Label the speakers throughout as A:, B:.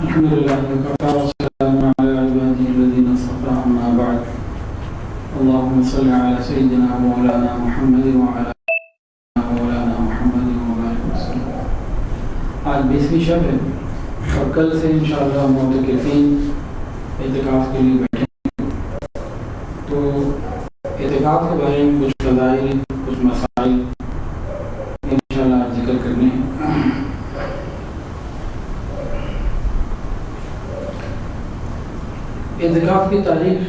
A: الحمد لله وكفى والسلام على عباده الذين اصطفى أما بعد اللهم صل على سيدنا مولانا محمد وعلى مولانا محمد وبارك وسلم. آج 20ویں شب ہے اور کل سے انشاءاللہ معتکفین اعتکاف کے لیے بیٹھے ہیں، تو اعتکاف کے بارے میں کچھ فضائل کچھ مسائل انشاءاللہ آج ذکر کرنے ہیں۔ اعتکاف کی تاریخ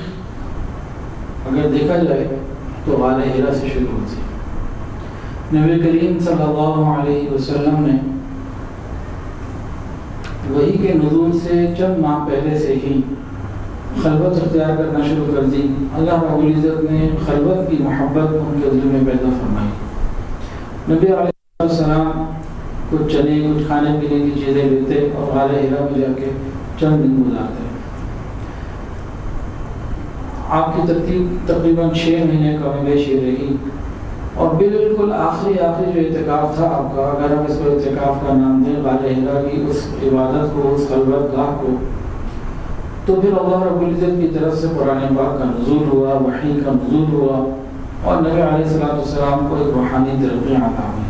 A: اگر دیکھا جائے تو غار حرا سے شروع ہوتی ہے۔ نبی کریم صلی اللہ علیہ وسلم نے وحی کے نزول سے چند ماہ پہلے سے ہی خلوت اختیار کرنا شروع کر دی۔ اللہ رب العزت نے خلوت کی محبت ان کے دل میں پیدا فرمائی۔ نبی علیہ السلام کچھ چنے کچھ کھانے پینے کی چیزیں لیتے اور غار حرا میں جا کے چند دن گزارتے۔ آپ کی ترتیب تقریباً 6 مہینے کا مویشی رہی اور بالکل آخری جو اعتکاف تھا آپ کا، اگر ہم اس کو اعتکاف کا نام دیں غار حرا کی اس عبادت کو، اس خلوت گاہ کو، تو پھر اللہ رب العزت کی طرف سے قرآن پاک کا نزول ہوا، وحی کا نزول ہوا اور نبی علیہ السلام کو ایک روحانی ترقی عطا ہوئی۔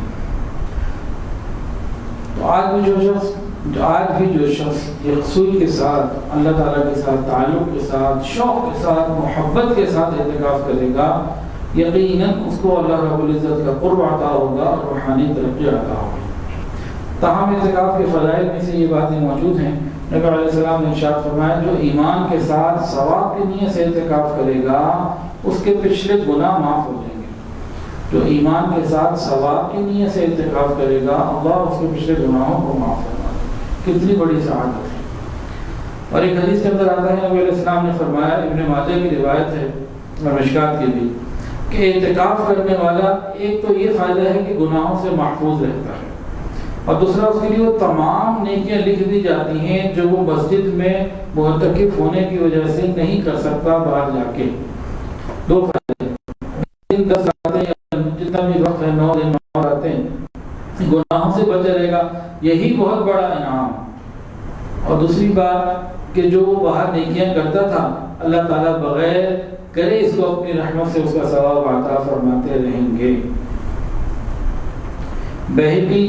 A: تو آج بھی جو شخص یکسوئی کے ساتھ اللہ تعالیٰ کے ساتھ تعلق کے ساتھ شوق کے ساتھ محبت کے ساتھ اعتکاف کرے گا، یقیناً اس کو اللہ رب العزت کا قرب عطا ہوگا اور روحانی ترقی عطا ہوگی۔ تاہم اعتکاف کے فضائل میں سے یہ باتیں موجود ہیں۔ نبی علیہ السلام نے ارشاد فرمایا جو ایمان کے ساتھ ثواب کی نیت سے اعتکاف کرے گا اس کے پچھلے گناہ معاف ہو جائیں گے۔ جو ایمان کے ساتھ ثواب کی نیت سے اعتکاف کرے گا اللہ اس کے پچھلے گناہوں کو معاف فرمائے۔ کتنی بڑی سعادت ہے۔ اور ایک حدیث کے اندر آتا ہے نبی علیہ السلام نے فرمایا، ابن ماجہ کی روایت ہے اور مشکات کی بھی، کہ اعتکاف کرنے والا ایک تو یہ فائدہ ہے کہ گناہوں سے محفوظ رہتا ہے اور دوسرا اس کے لیے وہ تمام نیکیاں لکھ دی جاتی ہیں جو وہ مسجد میں معتکف ہونے کی وجہ سے نہیں کر سکتا باہر جا کے۔ 2 فائدے، 10 راتیں جتنا بھی وقت ہے 9 دن 9 راتیں گناہوں سے بچے رہے گا، یہی بہت بڑا انعام۔ اور دوسری بات کہ جو وہ باہر نیکیاں کرتا تھا اللہ تعالیٰ بغیر کرے اس کو اپنی رحمت سے اس کا ثواب عطا فرماتے رہیں گے۔ بہقی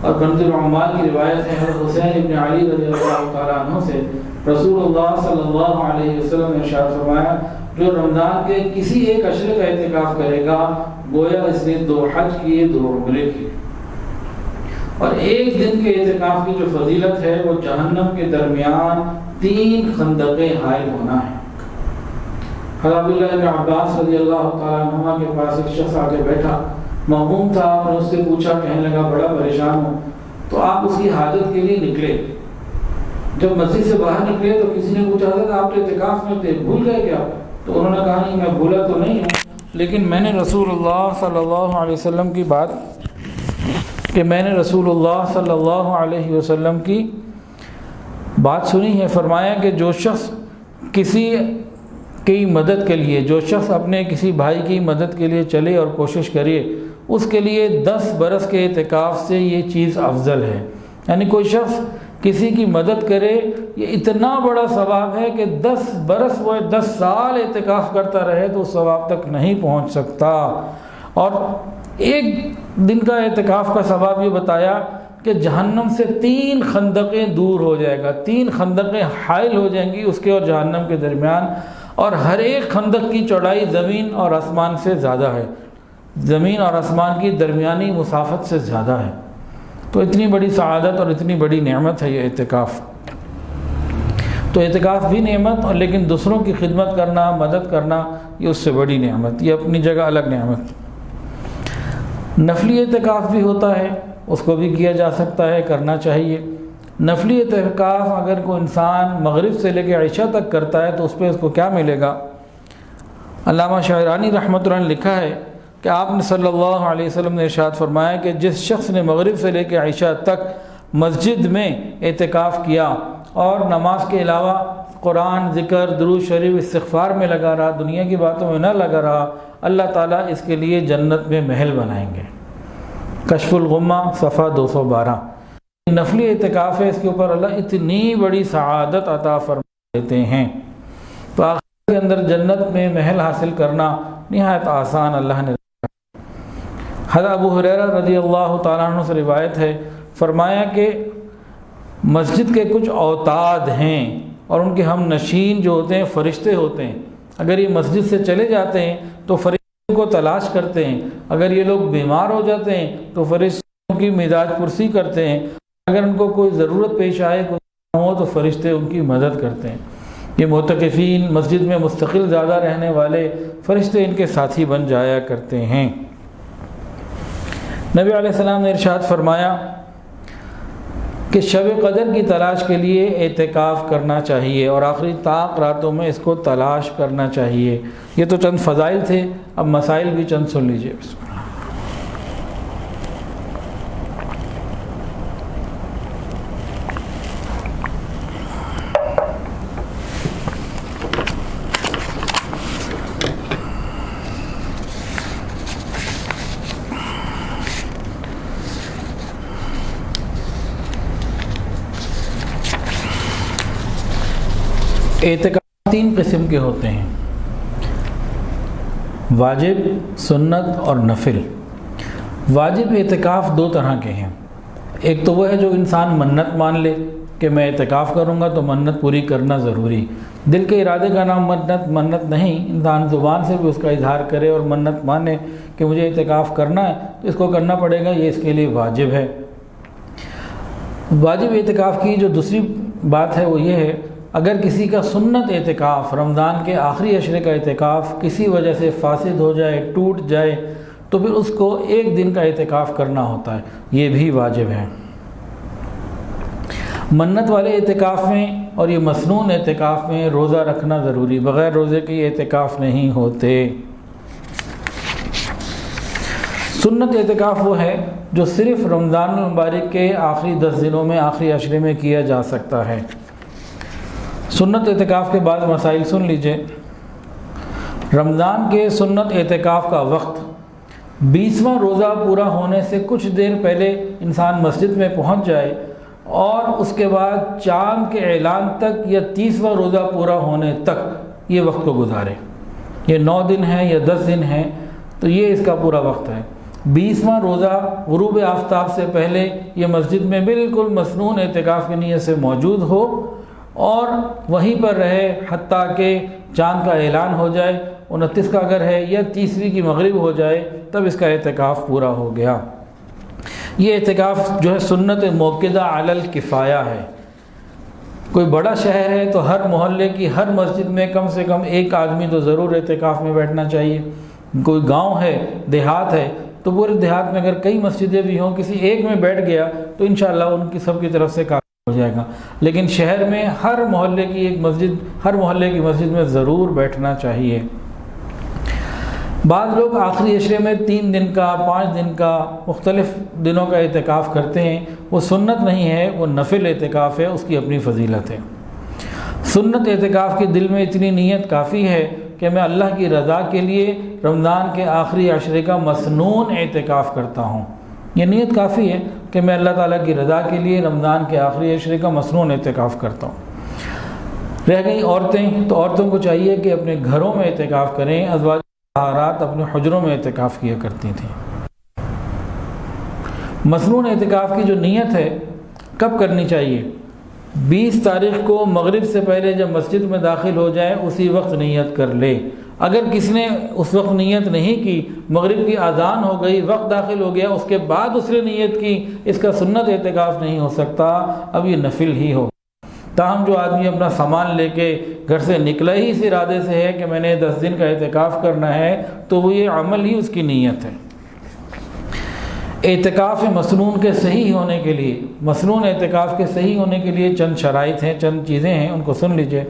A: اور کنز العمال کی روایت ہے حضرت حسین ابن علی رضی اللہ تعالیٰ عنہ سے رسول اللہ صلی اللہ علیہ وسلم نے ارشاد فرمایا جو رمضان کے کسی ایک عشرے کا اعتکاف کرے گا گویا اس نے 2 حج کیے 2 عمرے کیے۔ اور ایک دن کے اعتکاف کی جو فضیلت ہے وہ جہنم کے درمیان 3 خندقیں حائل ہونا ہے۔ حضرت عبداللہ بن عباس رضی اللہ تعالیٰ عنہ کے پاس ایک شخص آ کے بیٹھا، مغموم تھا، آپ نے اس سے پوچھا، کہنے لگا بڑا پریشان ہوں۔ تو آپ اس کی حاجت کے لیے نکلے۔ جب مسجد سے باہر نکلے تو کسی نے پوچھا تھا کہ آپ تو اعتکاف میں تھے، بھول گئے کیا؟ تو انہوں نے کہا نہیں میں بھولا تو نہیں ہوں، لیکن میں نے رسول اللہ صلی اللہ علیہ وسلم کی بات سنی ہے۔ فرمایا کہ جو شخص کسی کی مدد کے لیے، جو شخص اپنے کسی بھائی کی مدد کے لیے چلے اور کوشش کرے اس کے لیے 10 برس کے اعتکاف سے یہ چیز افضل ہے۔ یعنی کوئی شخص کسی کی مدد کرے یہ اتنا بڑا ثواب ہے کہ 10 برس وہ 10 سال اعتکاف کرتا رہے تو اس ثواب تک نہیں پہنچ سکتا۔ اور ایک دن کا اعتکاف کا ثواب یہ بتایا کہ جہنم سے 3 خندقیں دور ہو جائے گا، 3 خندقیں حائل ہو جائیں گی اس کے اور جہنم کے درمیان، اور ہر ایک خندق کی چوڑائی زمین اور آسمان سے زیادہ ہے، زمین اور آسمان کی درمیانی مسافت سے زیادہ ہے۔ تو اتنی بڑی سعادت اور اتنی بڑی نعمت ہے یہ اعتکاف۔ تو اعتکاف بھی نعمت، اور لیکن دوسروں کی خدمت کرنا، مدد کرنا یہ اس سے بڑی نعمت، یہ اپنی جگہ الگ نعمت۔ نفلی اعتکاف بھی ہوتا ہے، اس کو بھی کیا جا سکتا ہے، کرنا چاہیے۔ نفلی اعتکاف اگر کوئی انسان مغرب سے لے کے عشاء تک کرتا ہے تو اس پہ اس کو کیا ملے گا؟ علامہ شاعرانی رحمۃ اللہ نے لکھا ہے کہ آپ نے صلی اللہ علیہ وسلم نے ارشاد فرمایا کہ جس شخص نے مغرب سے لے کے عشاء تک مسجد میں اعتکاف کیا اور نماز کے علاوہ قرآن، ذکر، درود شریف، استغفار میں لگا رہا، دنیا کی باتوں میں نہ لگا رہا، اللہ تعالیٰ اس کے لیے جنت میں محل بنائیں گے۔ کشف الغمہ صفحہ 212۔ نفلی اعتکاف ہے، اس کے اوپر اللہ اتنی بڑی سعادت عطا فرما دیتے ہیں، تو آخر کے اندر جنت میں محل حاصل کرنا نہایت آسان اللہ نے۔ حضرت ابو ہریرہ رضی اللہ تعالیٰ عنہ سے روایت ہے، فرمایا کہ مسجد کے کچھ اوتاد ہیں اور ان کے ہم نشین جو ہوتے ہیں فرشتے ہوتے ہیں، اگر یہ مسجد سے چلے جاتے ہیں تو فرشتوں کو تلاش کرتے ہیں، اگر یہ لوگ بیمار ہو جاتے ہیں تو فرشتوں کی مزاج پرسی کرتے ہیں، اگر ان کو کوئی ضرورت پیش آئے کوئی ہو تو فرشتے ان کی مدد کرتے ہیں۔ یہ معتکفین، مسجد میں مستقل زیادہ رہنے والے، فرشتے ان کے ساتھی بن جایا کرتے ہیں۔ نبی علیہ السلام نے ارشاد فرمایا کہ شب قدر کی تلاش کے لیے اعتکاف کرنا چاہیے اور آخری طاق راتوں میں اس کو تلاش کرنا چاہیے۔ یہ تو چند فضائل تھے، اب مسائل بھی چند سن لیجئے۔ بسم اللہ۔ اعتکاف 3 قسم کے ہوتے ہیں، واجب، سنت اور نفل۔ واجب اعتکاف 2 طرح کے ہیں، ایک تو وہ ہے جو انسان منت مان لے کہ میں اعتکاف کروں گا تو منت پوری کرنا ضروری، دل کے ارادے کا نام منت نہیں، انسان زبان سے بھی اس کا اظہار کرے اور منت مانے کہ مجھے اعتکاف کرنا ہے تو اس کو کرنا پڑے گا، یہ اس کے لیے واجب ہے۔ واجب اعتکاف کی جو دوسری بات ہے وہ یہ ہے، اگر کسی کا سنت اعتکاف، رمضان کے آخری عشرے کا اعتکاف کسی وجہ سے فاسد ہو جائے، ٹوٹ جائے، تو پھر اس کو 1 دن کا اعتکاف کرنا ہوتا ہے، یہ بھی واجب ہے۔ منت والے اعتکاف میں اور یہ مسنون اعتکاف میں روزہ رکھنا ضروری، بغیر روزے کے اعتکاف نہیں ہوتے۔ سنت اعتکاف وہ ہے جو صرف رمضان المبارک کے آخری 10 دنوں میں، آخری عشرے میں کیا جا سکتا ہے۔ سنت اعتکاف کے بعد مسائل سن لیجئے۔ رمضان کے سنت اعتکاف کا وقت 20واں روزہ پورا ہونے سے کچھ دیر پہلے انسان مسجد میں پہنچ جائے اور اس کے بعد چاند کے اعلان تک یا 30واں روزہ پورا ہونے تک یہ وقت کو گزارے۔ یہ 9 دن ہے یا 10 دن ہے تو یہ اس کا پورا وقت ہے۔ 20واں روزہ غروب آفتاب سے پہلے یہ مسجد میں بالکل مسنون اعتکاف کی نیت سے موجود ہو اور وہیں پر رہے حتیٰ کہ چاند کا اعلان ہو جائے، 29 کا اگر ہے یا 30ویں کی مغرب ہو جائے تب اس کا اعتکاف پورا ہو گیا۔ یہ اعتکاف جو ہے سنت موقدہ علی الکفایہ ہے۔ کوئی بڑا شہر ہے تو ہر محلے کی ہر مسجد میں کم سے کم 1 آدمی تو ضرور اعتکاف میں بیٹھنا چاہیے۔ کوئی گاؤں ہے، دیہات ہے تو پورے دیہات میں اگر کئی مسجدیں بھی ہوں، کسی ایک میں بیٹھ گیا تو انشاءاللہ ان کی سب کی طرف سے کافی ہو جائے گا، لیکن شہر میں ہر محلے کی ایک مسجد، ہر محلے کی مسجد میں ضرور بیٹھنا چاہیے۔ بعض لوگ آخری عشرے میں 3 دن کا، 5 دن کا، مختلف دنوں کا اعتکاف کرتے ہیں، وہ سنت نہیں ہے، وہ نفل اعتکاف ہے، اس کی اپنی فضیلت ہے۔ سنت اعتکاف کی دل میں اتنی نیت کافی ہے کہ میں اللہ کی رضا کے لیے رمضان کے آخری عشرے کا مسنون اعتکاف کرتا ہوں، یہ نیت کافی ہے کہ میں اللہ تعالیٰ کی رضا کے لیے رمضان کے آخری عشرے کا مسنون اعتکاف کرتا ہوں۔ رہ گئی عورتیں، تو عورتوں کو چاہیے کہ اپنے گھروں میں اعتکاف کریں، ازواج طاہرات اپنے حجروں میں اعتکاف کیا کرتی تھیں۔ مسنون اعتکاف کی جو نیت ہے کب کرنی چاہیے؟ 20 تاریخ کو مغرب سے پہلے جب مسجد میں داخل ہو جائے اسی وقت نیت کر لے۔ اگر کسی نے اس وقت نیت نہیں کی، مغرب کی اذان ہو گئی، وقت داخل ہو گیا، اس کے بعد اس نے نیت کی، اس کا سنت اعتکاف نہیں ہو سکتا، اب یہ نفل ہی ہو۔ تاہم جو آدمی اپنا سامان لے کے گھر سے نکلا ہی اس ارادے سے ہے کہ میں نے 10 دن کا اعتکاف کرنا ہے تو وہ یہ عمل ہی اس کی نیت ہے۔ اعتکاف مسنون کے صحیح ہونے کے لیے، مسنون اعتکاف کے صحیح ہونے کے لیے چند شرائط ہیں، چند چیزیں ہیں، ان کو سن لیجئے۔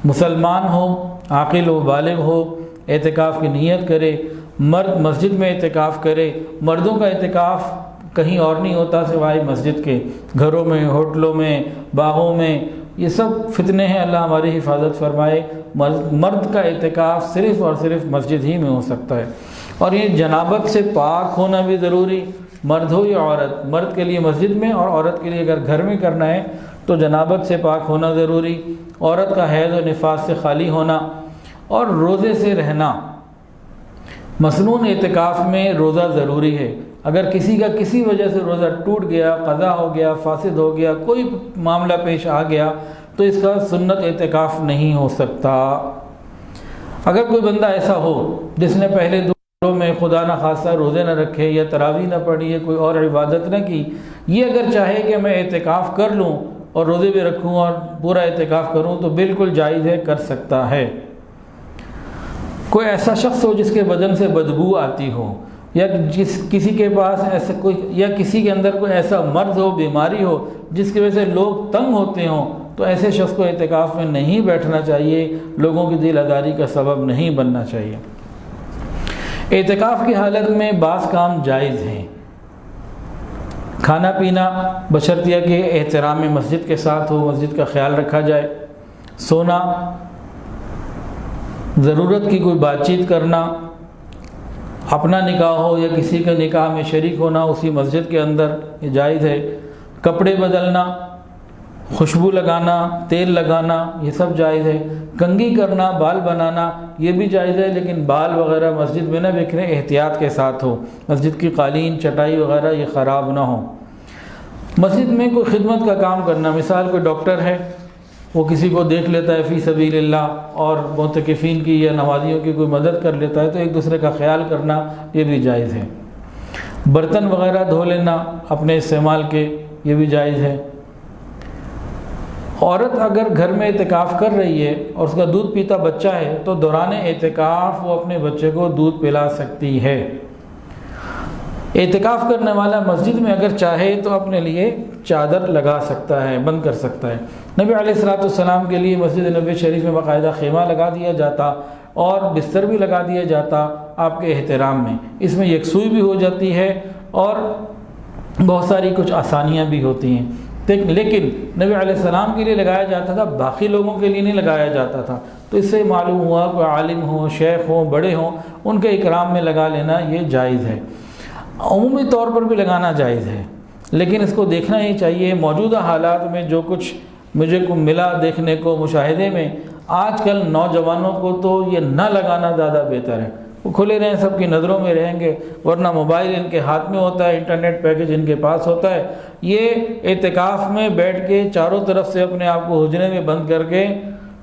A: مسلمان ہو، عاقل و بالغ ہو، اعتکاف کی نیت کرے، مرد مسجد میں اعتکاف کرے۔ مردوں کا اعتکاف کہیں اور نہیں ہوتا سوائے مسجد کے، گھروں میں، ہوٹلوں میں، باغوں میں، یہ سب فتنے ہیں، اللہ ہماری حفاظت فرمائے۔ مرد کا اعتکاف صرف اور صرف مسجد ہی میں ہو سکتا ہے، اور یہ جنابت سے پاک ہونا بھی ضروری، مرد ہو یا عورت، مرد کے لیے مسجد میں اور عورت کے لیے اگر گھر میں کرنا ہے تو جنابت سے پاک ہونا ضروری، عورت کا حیض و نفاس سے خالی ہونا، اور روزے سے رہنا۔ مصنون اعتکاف میں روزہ ضروری ہے۔ اگر کسی کا کسی وجہ سے روزہ ٹوٹ گیا، قضا ہو گیا، فاسد ہو گیا، کوئی معاملہ پیش آ گیا تو اس کا سنت اعتکاف نہیں ہو سکتا۔ اگر کوئی بندہ ایسا ہو جس نے پہلے دو روزوں میں خدا نہ خواستہ روزے نہ رکھے یا تراویح نہ پڑھی یا کوئی اور عبادت نہ کی، یہ اگر چاہے کہ میں اعتکاف کر لوں اور روزے بھی رکھوں اور پورا اعتکاف کروں تو بالکل جائز ہے، کر سکتا ہے۔ کوئی ایسا شخص ہو جس کے بدن سے بدبو آتی ہو، یا کسی کے پاس ایسا کوئی، یا کسی کے اندر کوئی ایسا مرض ہو، بیماری ہو جس کی وجہ سے لوگ تنگ ہوتے ہوں، تو ایسے شخص کو اعتکاف میں نہیں بیٹھنا چاہیے، لوگوں کی دل آزاری کا سبب نہیں بننا چاہیے۔ اعتکاف کی حالت میں بعض کام جائز ہیں۔ کھانا پینا بشرطیہ کہ احترام مسجد کے ساتھ ہو، مسجد کا خیال رکھا جائے۔ سونا، ضرورت کی کوئی بات چیت کرنا، اپنا نکاح ہو یا کسی کا نکاح میں شریک ہونا اسی مسجد کے اندر، یہ جائز ہے۔ کپڑے بدلنا، خوشبو لگانا، تیل لگانا، یہ سب جائز ہے۔ کنگھی کرنا، بال بنانا، یہ بھی جائز ہے، لیکن بال وغیرہ مسجد میں نہ بکھریں، احتیاط کے ساتھ ہو۔ مسجد کی قالین، چٹائی وغیرہ یہ خراب نہ ہو۔ مسجد میں کوئی خدمت کا کام کرنا، مثال کوئی ڈاکٹر ہے، وہ کسی کو دیکھ لیتا ہے فی سبیل اللہ، اور معتکفین کی یا نمازیوں کی کوئی مدد کر لیتا ہے، تو ایک دوسرے کا خیال کرنا یہ بھی جائز ہے۔ برتن وغیرہ دھو لینا اپنے استعمال کے، یہ بھی جائز ہے۔ عورت اگر گھر میں اعتکاف کر رہی ہے اور اس کا دودھ پیتا بچہ ہے تو دوران اعتکاف وہ اپنے بچے کو دودھ پلا سکتی ہے۔ اعتکاف کرنے والا مسجد میں اگر چاہے تو اپنے لیے چادر لگا سکتا ہے، بند کر سکتا ہے۔ نبی علیہ الصلوۃ والسلام کے لیے مسجد نبوی شریف میں باقاعدہ خیمہ لگا دیا جاتا اور بستر بھی لگا دیا جاتا آپ کے احترام میں۔ اس میں یکسوئی بھی ہو جاتی ہے اور بہت ساری کچھ آسانیاں بھی ہوتی ہیں، لیکن نبی علیہ السلام کے لیے لگایا جاتا تھا، باقی لوگوں کے لیے نہیں لگایا جاتا تھا۔ تو اس سے معلوم ہوا کہ عالم ہوں، شیخ ہوں، بڑے ہوں، ان کے اکرام میں لگا لینا یہ جائز ہے۔ عمومی طور پر بھی لگانا جائز ہے، لیکن اس کو دیکھنا ہی چاہیے موجودہ حالات میں جو کچھ مجھے کو ملا دیکھنے کو مشاہدے میں، آج کل نوجوانوں کو تو یہ نہ لگانا زیادہ بہتر ہے۔ وہ کھلے رہیں، سب کی نظروں میں رہیں گے، ورنہ موبائل ان کے ہاتھ میں ہوتا ہے، انٹرنیٹ پیکج ان کے پاس ہوتا ہے۔ یہ اعتکاف میں بیٹھ کے چاروں طرف سے اپنے آپ کو حجرے میں بند کر کے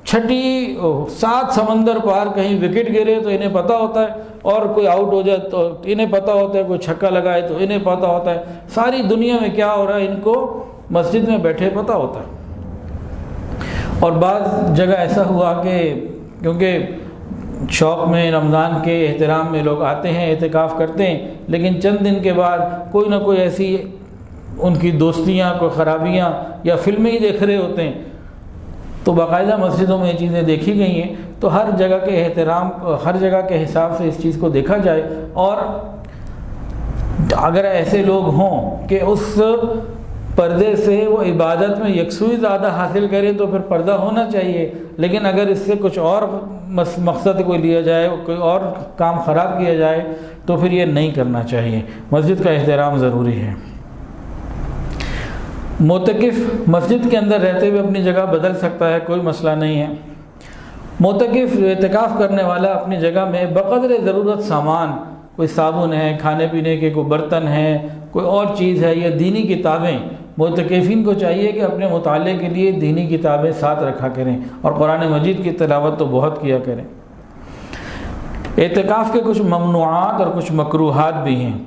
A: چھٹی 7 سمندر پار کہیں وکٹ گرے تو انہیں پتہ ہوتا ہے، اور کوئی آؤٹ ہو جائے تو انہیں پتہ ہوتا ہے، کوئی چھکا لگائے تو انہیں پتہ ہوتا ہے، ساری دنیا میں کیا ہو رہا ہے ان کو مسجد میں بیٹھے پتہ ہوتا ہے۔ اور بعض جگہ ایسا ہوا کہ کیونکہ شوق میں رمضان کے احترام میں لوگ آتے ہیں، اعتکاف کرتے ہیں، لیکن چند دن کے بعد کوئی نہ کوئی ایسی ان کی دوستیاں، کوئی خرابیاں یا فلمیں ہی دیکھ رہے ہوتے ہیں، تو باقاعدہ مسجدوں میں یہ چیزیں دیکھی گئی ہیں۔ تو ہر جگہ کے احترام، ہر جگہ کے حساب سے اس چیز کو دیکھا جائے، اور اگر ایسے لوگ ہوں کہ اس پردے سے وہ عبادت میں یکسوئی زیادہ حاصل کریں تو پھر پردہ ہونا چاہیے، لیکن اگر اس سے کچھ اور مقصد کوئی لیا جائے، کوئی اور کام خراب کیا جائے تو پھر یہ نہیں کرنا چاہیے۔ مسجد کا احترام ضروری ہے۔ معتکف مسجد کے اندر رہتے ہوئے اپنی جگہ بدل سکتا ہے، کوئی مسئلہ نہیں ہے۔ معتکف اعتکاف کرنے والا اپنی جگہ میں بقدر ضرورت سامان، کوئی صابن ہے، کھانے پینے کے کوئی برتن ہیں، کوئی اور چیز ہے، یا دینی کتابیں، معتکفین کو چاہیے کہ اپنے مطالعے کے لیے دینی کتابیں ساتھ رکھا کریں، اور قرآن مجید کی تلاوت تو بہت کیا کریں۔ اعتکاف کے کچھ ممنوعات اور کچھ مکروہات بھی ہیں۔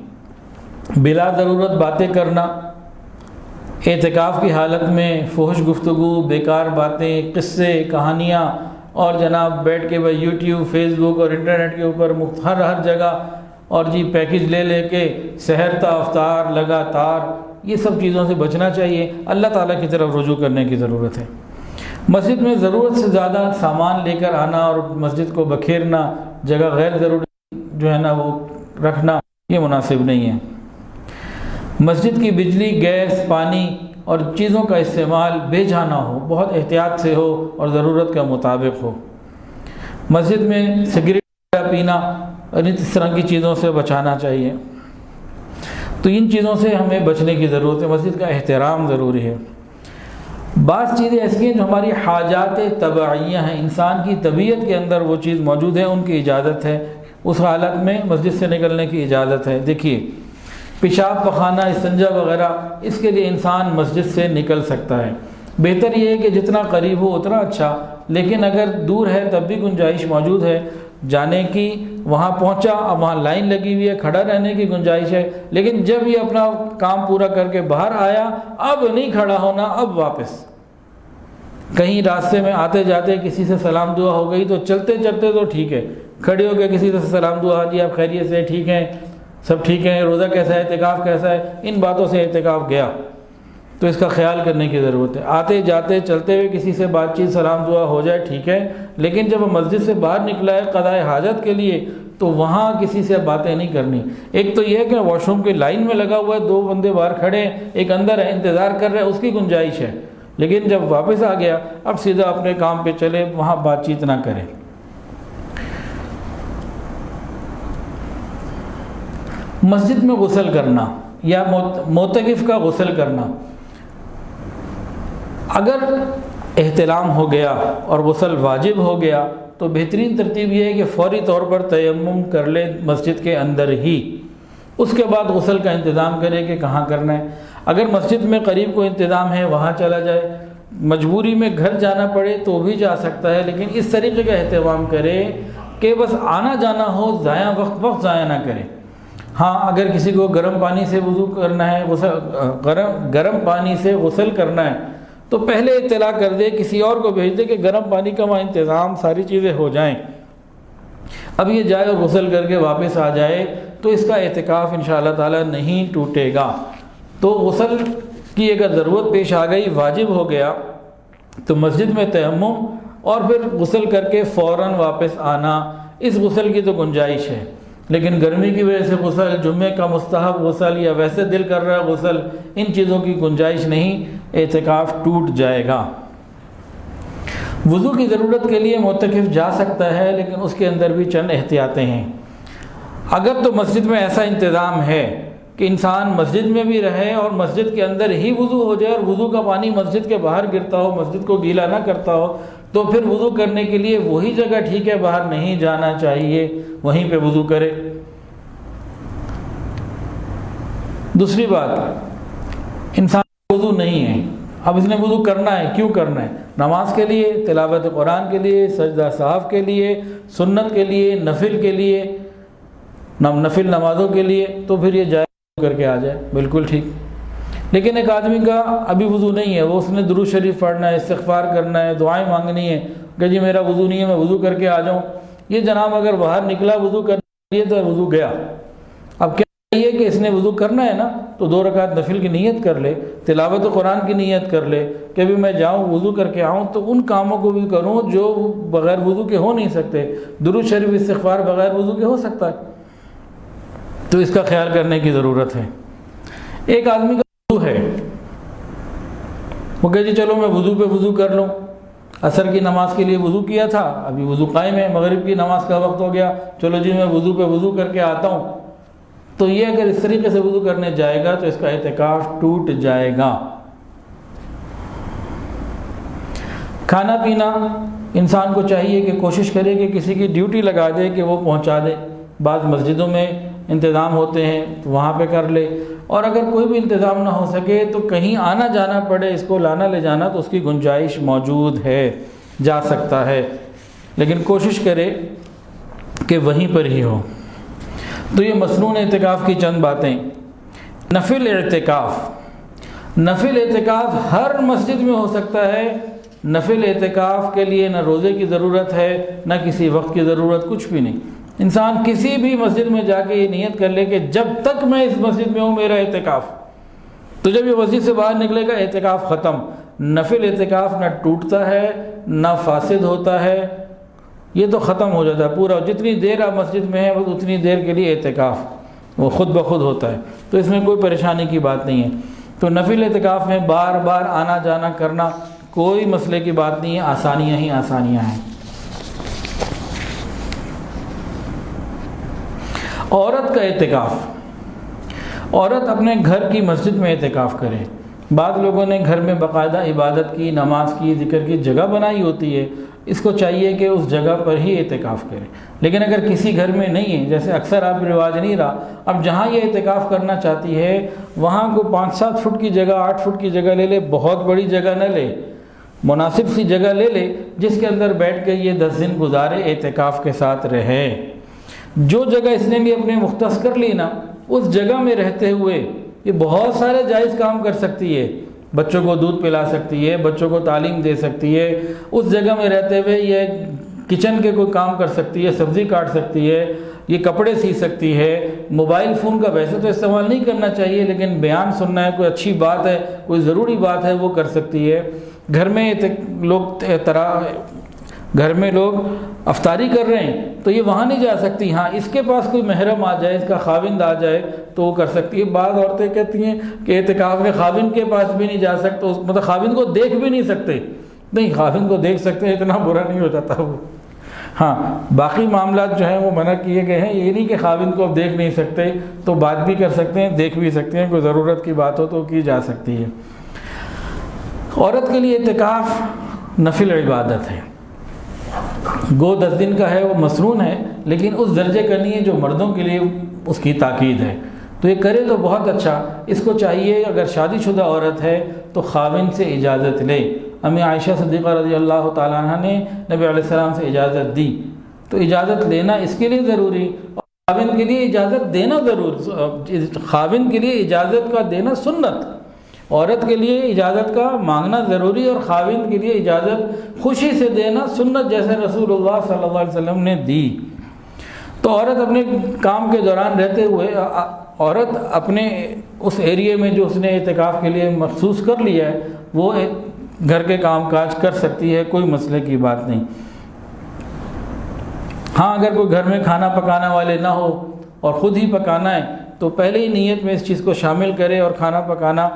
A: بلا ضرورت باتیں کرنا، اعتکاف کی حالت میں فحش گفتگو، بیکار باتیں، قصے، کہانیاں، اور جناب بیٹھ کے بھائی یوٹیوب، فیس بک اور انٹرنیٹ کے اوپر ہر جگہ اور پیکج لے کے سحر تا افطار لگاتار، یہ سب چیزوں سے بچنا چاہیے۔ اللہ تعالیٰ کی طرف رجوع کرنے کی ضرورت ہے۔ مسجد میں ضرورت سے زیادہ سامان لے کر آنا اور مسجد کو بکھیرنا، جگہ غیر ضروری وہ رکھنا، یہ مناسب نہیں ہے۔ مسجد کی بجلی، گیس، پانی اور چیزوں کا استعمال بے جا نہ ہو، بہت احتیاط سے ہو اور ضرورت کے مطابق ہو۔ مسجد میں سگریٹ پینا اور اس طرح کی چیزوں سے بچانا چاہیے۔ تو ان چیزوں سے ہمیں بچنے کی ضرورت ہے، مسجد کا احترام ضروری ہے۔ بعض چیزیں ایسی ہیں جو ہماری حاجات طبعیہ ہیں، انسان کی طبیعت کے اندر وہ چیز موجود ہے، ان کی اجازت ہے، اس حالت میں مسجد سے نکلنے کی اجازت ہے۔ دیکھیے پیشاب پخانہ استنجا وغیرہ، اس کے لیے انسان مسجد سے نکل سکتا ہے۔ بہتر یہ ہے کہ جتنا قریب ہو اتنا اچھا، لیکن اگر دور ہے تب بھی گنجائش موجود ہے جانے کی، وہاں پہنچا اب وہاں لائن لگی ہوئی ہے، کھڑا رہنے کی گنجائش ہے، لیکن جب یہ اپنا کام پورا کر کے باہر آیا اب نہیں کھڑا ہونا، اب واپس۔ کہیں راستے میں آتے جاتے کسی سے سلام دعا ہو گئی تو چلتے چلتے تو ٹھیک ہے، کھڑے ہو کے کسی سے سلام دعا، جی آپ خیریت سے ٹھیک ہیں، سب ٹھیک ہیں، روزہ کیسا ہے، اعتکاف کیسا ہے، ان باتوں سے اعتکاف گیا۔ تو اس کا خیال کرنے کی ضرورت ہے۔ آتے جاتے چلتے ہوئے کسی سے بات چیت سلام دعا ہو جائے ٹھیک ہے، لیکن جب مسجد سے باہر نکلا ہے قضاء حاجت کے لیے تو وہاں کسی سے باتیں نہیں کرنی۔ ایک تو یہ ہے کہ واش روم کی لائن میں لگا ہوا ہے، 2 بندے باہر کھڑے ہیں، ایک اندر ہے انتظار کر رہے ہیں، اس کی گنجائش ہے، لیکن جب واپس آ گیا اب سیدھا اپنے کام پہ چلے، وہاں بات چیت نہ کرے۔ مسجد میں غسل کرنا یا معتکف کا غسل کرنا، اگر احتلام ہو گیا اور غسل واجب ہو گیا تو بہترین ترتیب یہ ہے کہ فوری طور پر تیمم کر لے مسجد کے اندر ہی، اس کے بعد غسل کا انتظام کرے کہ کہاں کرنا ہے۔ اگر مسجد میں قریب کوئی انتظام ہے وہاں چلا جائے، مجبوری میں گھر جانا پڑے تو بھی جا سکتا ہے، لیکن اس طریقے کا اہتمام کرے کہ بس آنا جانا ہو، وقت ضائع نہ کرے۔ ہاں اگر کسی کو گرم پانی سے وضو کرنا ہے، گرم پانی سے غسل کرنا ہے تو پہلے اطلاع کر دے، کسی اور کو بھیج دے کہ گرم پانی کا وہاں انتظام، ساری چیزیں ہو جائیں، اب یہ جائے اور غسل کر کے واپس آ جائے تو اس کا اعتکاف انشاءاللہ تعالی نہیں ٹوٹے گا۔ تو غسل کی اگر ضرورت پیش آ گئی، واجب ہو گیا، تو مسجد میں تیمم اور پھر غسل کر کے فوراً واپس آنا، اس غسل کی تو گنجائش ہے۔ لیکن گرمی کی وجہ سے غسل، جمعے کا مستحب غسل یا ویسے دل کر رہا ہے غسل، ان چیزوں کی گنجائش نہیں، اعتکاف ٹوٹ جائے گا۔ وضو کی ضرورت کے لیے معتکف جا سکتا ہے، لیکن اس کے اندر بھی چند احتیاطیں ہیں۔ اگر تو مسجد میں ایسا انتظام ہے کہ انسان مسجد میں بھی رہے اور مسجد کے اندر ہی وضو ہو جائے اور وضو کا پانی مسجد کے باہر گرتا ہو، مسجد کو گیلا نہ کرتا ہو، تو پھر وضو کرنے کے لیے وہی جگہ ٹھیک ہے، باہر نہیں جانا چاہیے، وہیں پہ وضو کرے۔ دوسری بات، انسان وضو نہیں ہے، اب اس نے وضو کرنا ہے، کیوں کرنا ہے؟ نماز کے لیے، تلاوت قرآن کے لیے، سجدہ صحاف کے لیے، سنت کے لیے، نفل کے لیے، نفل نمازوں کے لیے، تو پھر یہ جائے کر کے آ جائے، بالکل ٹھیک۔ لیکن ایک آدمی کا ابھی وضو نہیں ہے، وہ اس نے درود شریف پڑھنا ہے، استغفار کرنا ہے، دعائیں مانگنی ہے کہ جی میرا وضو نہیں ہے، میں وضو کر کے آ جاؤں، یہ جناب اگر باہر نکلا وضو کرنے کے لیے تو وضو گیا۔ اب کیا یہ کہ اس نے وضو کرنا ہے نا تو 2 رکعت نفل کی نیت کر لے، تلاوت قرآن کی نیت کر لے کہ بھی میں جاؤں وضو کر کے آؤں تو ان کاموں کو بھی کروں جو بغیر وضو کے ہو نہیں سکتے۔ درود شریف استغفار بغیر وضو کے ہو سکتا ہے، تو اس کا خیال کرنے کی ضرورت ہے۔ ایک آدمی کا وضو ہے، وہ کہ جی چلو میں وضو پہ وضو کر لوں، عصر کی نماز کے لیے وضو کیا تھا، ابھی وضو قائم ہے، مغرب کی نماز کا وقت ہو گیا، چلو جی میں وضو پہ وضو کر کے آتا ہوں، تو یہ اگر اس طریقے سے وضو کرنے جائے گا تو اس کا اعتکاف ٹوٹ جائے گا۔ کھانا پینا، انسان کو چاہیے کہ کوشش کرے کہ کسی کی ڈیوٹی لگا دے کہ وہ پہنچا دے، بعض مسجدوں میں انتظام ہوتے ہیں تو وہاں پہ کر لے، اور اگر کوئی بھی انتظام نہ ہو سکے تو کہیں آنا جانا پڑے، اس کو لانا لے جانا، تو اس کی گنجائش موجود ہے، جا سکتا ہے، لیکن کوشش کرے کہ وہیں پر ہی ہو۔ تو یہ مسنون اعتکاف کی چند باتیں۔ نفل اعتکاف، نفل اعتکاف ہر مسجد میں ہو سکتا ہے۔ نفل اعتکاف کے لیے نہ روزے کی ضرورت ہے، نہ کسی وقت کی ضرورت، کچھ بھی نہیں۔ انسان کسی بھی مسجد میں جا کے یہ نیت کر لے کہ جب تک میں اس مسجد میں ہوں میرا اعتکاف، تو جب یہ مسجد سے باہر نکلے گا اعتکاف ختم۔ نفل اعتکاف نہ ٹوٹتا ہے نہ فاسد ہوتا ہے، یہ تو ختم ہو جاتا ہے پورا، جتنی دیر آپ مسجد میں ہیں وہ اتنی دیر کے لیے اعتکاف وہ خود بخود ہوتا ہے، تو اس میں کوئی پریشانی کی بات نہیں ہے۔ تو نفل اعتکاف میں بار بار آنا جانا کرنا کوئی مسئلے کی بات نہیں ہے، آسانیاں ہی آسانیاں ہیں۔ عورت کا اعتکاف، عورت اپنے گھر کی مسجد میں اعتکاف کرے۔ بعض لوگوں نے گھر میں باقاعدہ عبادت کی، نماز کی، ذکر کی جگہ بنائی ہوتی ہے، اس کو چاہیے کہ اس جگہ پر ہی اعتکاف کرے۔ لیکن اگر کسی گھر میں نہیں ہے، جیسے اکثر آپ رواج نہیں رہا، اب جہاں یہ اعتکاف کرنا چاہتی ہے وہاں کو 5-7 فٹ کی جگہ، 8 فٹ کی جگہ لے لے، بہت بڑی جگہ نہ لے، مناسب سی جگہ لے لے جس کے اندر بیٹھ کے یہ 10 دن گزارے، اعتکاف کے ساتھ رہے۔ جو جگہ اس نے بھی اپنے مختص کر لی نا، اس جگہ میں رہتے ہوئے یہ بہت سارے جائز کام کر سکتی ہے۔ بچوں کو دودھ پلا سکتی ہے، بچوں کو تعلیم دے سکتی ہے، اس جگہ میں رہتے ہوئے یہ کچن کے کوئی کام کر سکتی ہے، سبزی کاٹ سکتی ہے، یہ کپڑے سی سکتی ہے۔ موبائل فون کا ویسے تو استعمال نہیں کرنا چاہیے، لیکن بیان سننا ہے، کوئی اچھی بات ہے، کوئی ضروری بات ہے، وہ کر سکتی ہے۔ گھر میں لوگ افطاری کر رہے ہیں تو یہ وہاں نہیں جا سکتی، ہاں اس کے پاس کوئی محرم آ جائے، اس کا خاوند آ جائے تو وہ کر سکتی ہے۔ بعض عورتیں کہتی ہیں کہ اعتکاف میں خاوند کے پاس بھی نہیں جا سکتے، مطلب خاوند کو دیکھ بھی نہیں سکتے۔ نہیں، خاوند کو دیکھ سکتے ہیں، اتنا برا نہیں ہو جاتا وہ۔ ہاں باقی معاملات جو ہیں وہ منع کیے گئے ہیں، یہ نہیں کہ خاوند کو اب دیکھ نہیں سکتے، تو بات بھی کر سکتے ہیں، دیکھ بھی سکتے ہیں، کوئی ضرورت کی بات ہو تو کی جا سکتی ہے۔ عورت کے لیے اعتکاف نفل عبادت ہے، گو 10 دن کا ہے، وہ مسنون ہے، لیکن اس درجے کا نہیں ہے جو مردوں کے لیے اس کی تاکید ہے، تو یہ کرے تو بہت اچھا۔ اس کو چاہیے اگر شادی شدہ عورت ہے تو خاوند سے اجازت لے۔ امی عائشہ صدیقہ رضی اللہ تعالیٰ عنہ نے نبی علیہ السلام سے اجازت دی، تو اجازت لینا اس کے لیے ضروری، اور خاوند کے لیے اجازت دینا ضروری۔ خاوند کے لیے اجازت کا دینا سنت، عورت کے لیے اجازت کا مانگنا ضروری، اور خاوند کے لیے اجازت خوشی سے دینا سنت، جیسے رسول اللہ صلی اللہ علیہ وسلم نے دی۔ تو عورت اپنے کام کے دوران رہتے ہوئے، عورت اپنے اس ایریے میں جو اس نے اعتکاف کے لیے مخصوص کر لیا ہے وہ گھر کے کام کاج کر سکتی ہے، کوئی مسئلے کی بات نہیں۔ ہاں اگر کوئی گھر میں کھانا پکانا والے نہ ہو اور خود ہی پکانا ہے تو پہلے ہی نیت میں اس چیز کو شامل کرے، اور کھانا پکانا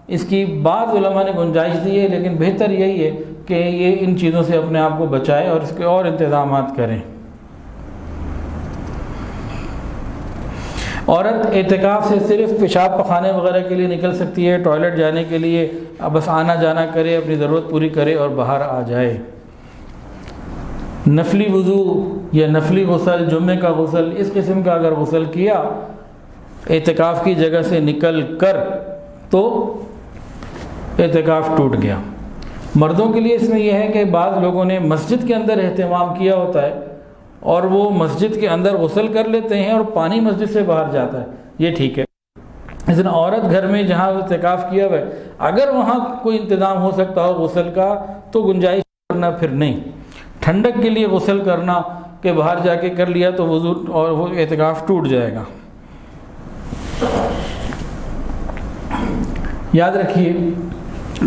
A: اس کی بعض علماء نے گنجائش دی ہے، لیکن بہتر یہی ہے کہ یہ ان چیزوں سے اپنے آپ کو بچائے اور اس کے اور انتظامات کریں۔ عورت اعتکاف سے صرف پیشاب پخانے وغیرہ کے لیے نکل سکتی ہے، ٹوائلٹ جانے کے لیے بس آنا جانا کرے، اپنی ضرورت پوری کرے اور باہر آ جائے۔ نفلی وضو یا نفلی غسل، جمعے کا غسل، اس قسم کا اگر غسل کیا اعتکاف کی جگہ سے نکل کر تو اعتکاف ٹوٹ گیا۔ مردوں کے لیے اس میں یہ ہے کہ بعض لوگوں نے مسجد کے اندر اہتمام کیا ہوتا ہے اور وہ مسجد کے اندر غسل کر لیتے ہیں اور پانی مسجد سے باہر جاتا ہے، یہ ٹھیک ہے۔ اس لیے عورت گھر میں جہاں اعتکاف کیا ہوا ہے، اگر وہاں کوئی انتظام ہو سکتا ہو غسل کا تو گنجائش کرنا، پھر نہیں۔ ٹھنڈک کے لیے غسل کرنا کہ باہر جا کے کر لیا تو وضو اور وہ اعتکاف ٹوٹ جائے گا۔ یاد رکھیے،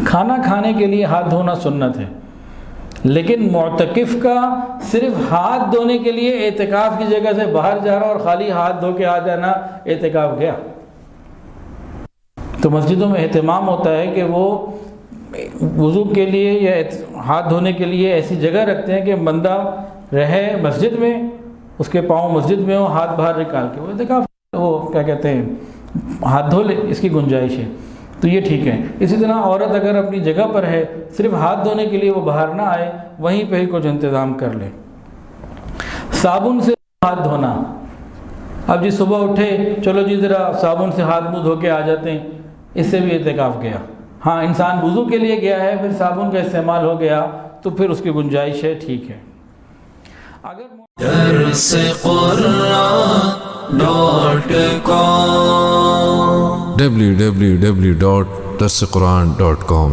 A: کھانا کھانے کے لیے ہاتھ دھونا سنت ہے، لیکن معتکف کا صرف ہاتھ دھونے کے لیے اعتکاف کی جگہ سے باہر جا رہا اور خالی ہاتھ دھو کے آ جانا، اعتکاف گیا۔ تو مسجدوں میں اہتمام ہوتا ہے کہ وہ وضو کے لیے یا ہاتھ دھونے کے لیے ایسی جگہ رکھتے ہیں کہ بندہ رہے مسجد میں، اس کے پاؤں مسجد میں ہو، ہاتھ باہر نکال کے وہ اعتکاف، وہ کیا کہتے ہیں، ہاتھ دھو لے، اس کی گنجائش ہے، تو یہ ٹھیک ہے۔ اسی طرح عورت اگر اپنی جگہ پر ہے، صرف ہاتھ دھونے کے لیے وہ باہر نہ آئے، وہیں پہ ہی کچھ انتظام کر لے۔ صابن سے ہاتھ دھونا، اب جی صبح اٹھے چلو جی ذرا صابن سے ہاتھ منہ دھو کے آ جاتے ہیں، اس سے بھی اعتکاف گیا۔ ہاں انسان وضو کے لیے گیا ہے، پھر صابن کا استعمال ہو گیا تو پھر اس کی گنجائش ہے، ٹھیک ہے۔ اگر
B: www.darsequran.com